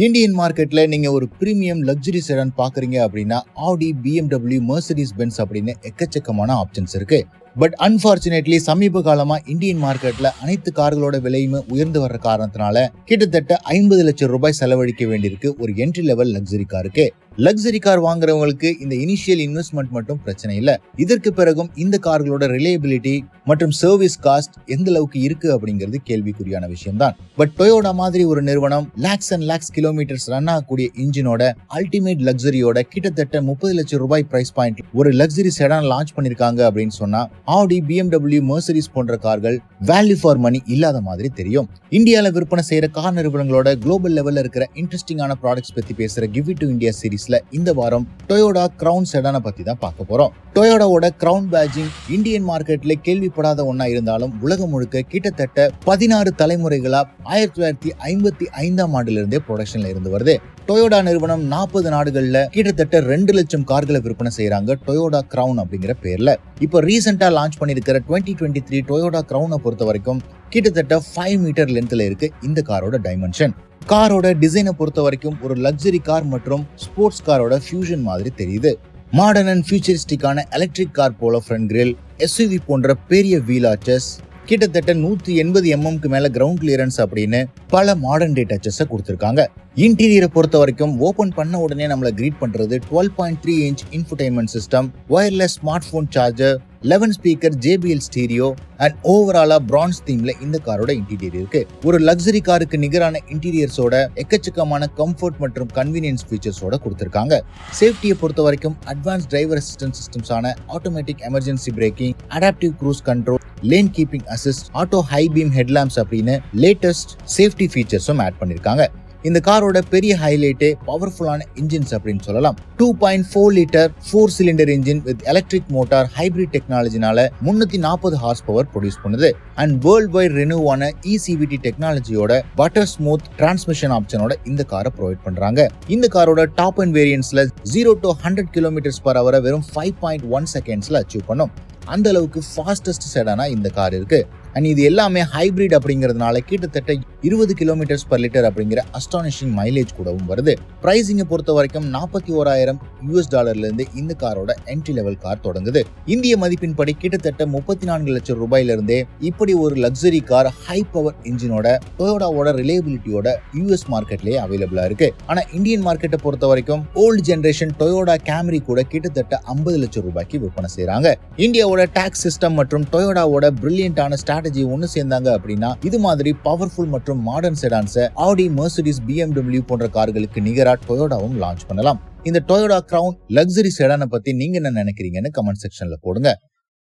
Indian மார்க்கெட்ல நீங்க ஒரு பிரீமியம் லக்ஸரி செடான் பாக்குறீங்க அப்படின்னா ஆடி, BMW, மெர்சிடிஸ் பென்ஸ் அப்படின்னு எக்கச்சக்கமான ஆப்ஷன்ஸ் இருக்கு. பட் அன்பார்ச்சுனேட்லி சமீப காலமா இந்தியன் மார்க்கெட்ல அனைத்து கார்களோட விலையுமே உயர்ந்து வர்ற காரணத்தினால கிட்டத்தட்ட 50 லட்சம் ரூபாய் செலவழிக்க வேண்டியிருக்கு ஒரு என்ட்ரி லெவல் லக்ஸரி காருக்கு. லக்ஸரி கார் வாங்குறவங்களுக்கு இந்த இனிஷியல் இன்வெஸ்ட்மெண்ட் மட்டும் பிரச்சனை இல்ல, இதற்கு பிறகும் இந்த கார்களோட ரிலையபிலிட்டி மற்றும் சர்வீஸ் காஸ்ட் எந்த அளவுக்கு இருக்கு அப்படிங்கிறது கேள்விக்குறியான விஷயம் தான். பட் டொயோடா மாதிரி ஒரு நிறுவனம் lakhs and lakhs kilometres run ஆகக்கூடிய இன்ஜினோட அல்டிமேட் லக்ஸரியோட கிட்டத்தட்ட 30 லட்சம் ரூபாய் பிரைஸ் பாயிண்ட் ஒரு லக்ஸரி செடான் லான்ச் பண்ணிருக்காங்க அப்படின்னு சொன்னா ஆடி, BMW, மெர்சிடிஸ் போன்ற கார்கள் வேல்யூ ஃபார் மணி இல்லாத மாதிரி தெரியும். இந்தியால விற்பனை செய்யற கார் நிறுவனங்களோட குளோபல் லெவல்ல இருக்கிற இன்ட்ரெஸ்டிங்கான ப்ராடக்ட்ஸ் பத்தி பேசுற கிவ் இட் டு இந்தியா சீரிஸ்ல இந்த வாரம் டொயோடா கிரவுன் செடானை பத்தி தான் பார்க்க போறோம். டொயோடாவோட கிரவுன் பேட்ஜிங் இந்தியன் மார்க்கெட்ல கேள்விப்படாத ஒன்னா இருந்தாலும் உலகம் முழுக்க கிட்டத்தட்ட 16 தலைமுறைகளா 1955ஆம் ஆண்டுல இருந்தே ப்ரொடக்ஷன்ல இருந்து வருது. டொயோடா நிறுவனம் 40 நாடுகள்ல கிட்டத்தட்ட 2 லட்சம் கார்களை விற்பனை செய்யறாங்க டொயோடா கிரவுன் அப்படிங்கிற பேர்ல. இப்ப ரீசெண்டா லான்ச் பண்ணிருக்கிற 2023 டொயோடா கிரவுனை பொறுத்த வரைக்கும் கிட்டத்தட்ட 5 மீட்டர் லென்த்ல இருக்கு இந்த காரோட டைமென்ஷன். காரோட டிசைனை பொறுத்த வரைக்கும் ஒரு லக்ஸரி கார் மற்றும் ஸ்போர்ட்ஸ் காரோட ஃபியூஷன் மாதிரி தெரியுது. மாடர்ன் அண்ட் ஃபியூச்சரிஸ்டிக்கான எலக்ட்ரிக் கார் போல ஃப்ரண்ட் கிரில், SUV போன்ற பெரிய வீல் ஆர்ச்சஸ், கிட்டத்தட்ட 180 mm மேல கிரவுண்ட் கிளியரன்ஸ் அப்படின்னு பல மாடர்ன் டே டச்சஸை கொடுத்திருக்காங்க. இன்டீரியரை பொறுத்த வரைக்கும் ஓபன் பண்ண உடனே நம்மளை கிரீட் பண்றது 12.3 inch infotainment system, wireless smart phone charger, 11 speaker, JBL stereo and ஓவராலா பிரான்ஸ் தீம்ல இந்த காரோட இன்டீரியர் இருக்கு. ஒரு லக்ஸரி காருக்கு நிகரான இன்டீரியர்ஸோட எக்கச்சக்கமான கம்ஃபர்ட் மற்றும் கன்வீனியன்ஸ் ஃபீச்சர்ஸோட கொடுத்திருக்காங்க. சேஃப்டியை பொறுத்த வரைக்கும் அட்வான்ஸ் டிரைவர் அசிஸ்டன்ட் சிஸ்டம்ஸான automatic emergency braking, adaptive cruise control, lane keeping assist, auto high beam headlamps அப்படின்னு லேட்டஸ்ட் சேஃப்டி ஃபீச்சர்ஸும் ஆட் பண்ணிருக்காங்க. இந்த காரோட பெரிய ஹைலைட்டே பவர்ஃபுல்லான இன்ஜின்ஸ் அப்படின்னு சொல்லலாம். 2.4 litre 4 cylinder engine with electric motor hybrid டெக்னாலஜினால 340 ஹார்ஸ் பவர் ப்ரொடியூஸ் பண்ணுது. அண்ட் வேர்ல்ட் வைட் ரெனியூவான ECVT டெக்னாலஜியோட பட்டர் ஸ்மூத் டிரான்ஸ்மிஷன் ஆப்ஷனோட இந்த காரை ப்ரொவைட் பண்றாங்க. இந்த காரோட டாப் அண்ட் வேரியன்ட்ஸ்ல 0 to 100 km/h வெறும் 5.1 செகண்ட்ஸ்ல அச்சீவ் பண்ணும். அந்த அளவுக்கு ஃபாஸ்டஸ்ட் செடானா இந்த கார் இருக்கு. அண்ட் இது எல்லாமே ஹைபிரிட் அப்படிங்கிறதுனால கிட்டத்தட்ட 20 km/லிட்டர் அப்படிங்கிற அஸ்டானிஷிங் மைலேஜ் கூடவும் வருது. பிரைசிங்கை பொறுத்த வரைக்கும் $41,000 இருந்து இந்த காரோட என்ட்ரி லெவல் கார் தொடங்குது. இந்திய மதிப்பின்படி கிட்டத்தட்ட 34 லட்சம் ரூபாயில இருந்தே இப்படி ஒரு லக்ஸரி கார் ஹை பவர் இன்ஜினோட டொயோடாவோட ரிலையபிலிட்டியோட US மார்க்கெட்லயே அவைலபிளா இருக்கு. ஆனா இந்தியன் மார்க்கெட்டை பொறுத்த வரைக்கும் ஓல்டு ஜெனரேஷன் டொயோடா கேமரி கூட கிட்டத்தட்ட 50 லட்சம் ரூபாய்க்கு விற்பனை செய்யறாங்க. இந்தியாவோட டாக்ஸ் சிஸ்டம் மற்றும் டொயோடாவோட பிரில்லியன்டான ஸ்ட்ராட்டஜி ஒன்னு சேர்ந்தாங்க அப்படின்னா இது மாதிரி பவர்ஃபுல் மற்றும் மாடர்ன் செடான்ஸை ஆடி, மெர்சிடிஸ், BMW போன்ற கார்களுக்கு நிகரா டொயோடாவும் லான்ச் பண்ணலாம். இந்த டொயோடா கிரவுன் லக்ஸரி செடானை பத்தி நீங்க என்ன நினைக்கிறீங்கன்னு கமெண்ட் செக்ஷன்ல போடுங்க.